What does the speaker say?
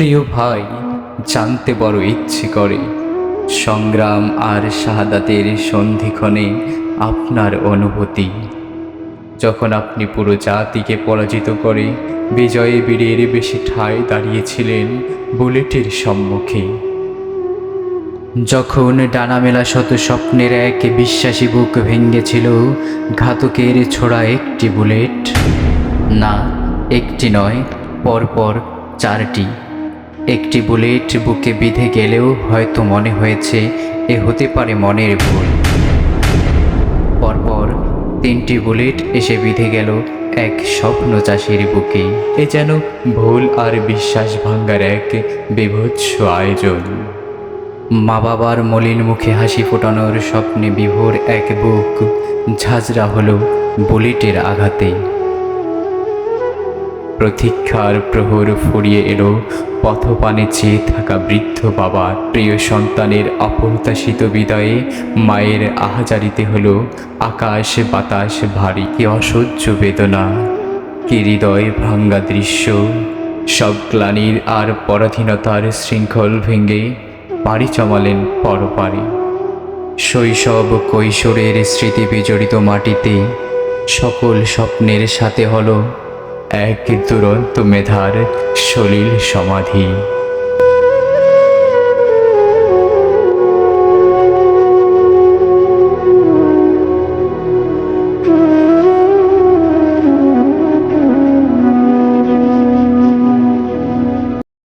প্রিয় ভাই, জানতে বড় ইচ্ছে করে সংগ্রাম আর শাহাদাতের সন্ধিক্ষণে আপনার অনুভূতি, যখন আপনি পুরো জাতিকে পরাজিত করে বিজয়ে বীরের বেশি ঠায় দাঁড়িয়েছিলেন বুলেটের সম্মুখে। যখন ডানা মেলা শত স্বপ্নের এক বিশ্বাসী বুক ভেঙেছিল ঘাতকের ছোড়া একটি বুলেট। না, একটি নয়, পরপর চারটি। একটি বুলেট বুকে বিঁধে গেলেও হয়তো মনে হয়েছে এ হতে পারে মনের ভুল। পরপর তিনটি বুলেট এসে বিঁধে গেল এক স্বপ্ন চাষির বুকে। এ যেন ভুল আর বিশ্বাস ভাঙ্গার এক বীভৎস আয়োজন। মা বাবার মলিন মুখে হাসি ফোটানোর স্বপ্নে বিভোর এক বুক ঝাঁঝরা হলো বুলেটের আঘাতে। প্রতীক্ষার প্রহর ফুরিয়ে এলো পথপানে চেয়ে থাকা বৃদ্ধ বাবার। প্রিয় সন্তানের অপ্রত্যাশিত বিদায়ে মায়ের আহাজারিতে হলো আকাশ বাতাস ভারী। কি অসহ্য বেদনা, কি হৃদয় ভাঙ্গা দৃশ্য। সব গ্লানির আর পরাধীনতার শৃঙ্খল ভেঙে পাড়ি জমালেন পরপারে। শৈশব কৈশোরের স্মৃতি বিজড়িত মাটিতে সকল স্বপ্নের সাথে হলো এক দুরন্ত মেধার সলিল সমাধি।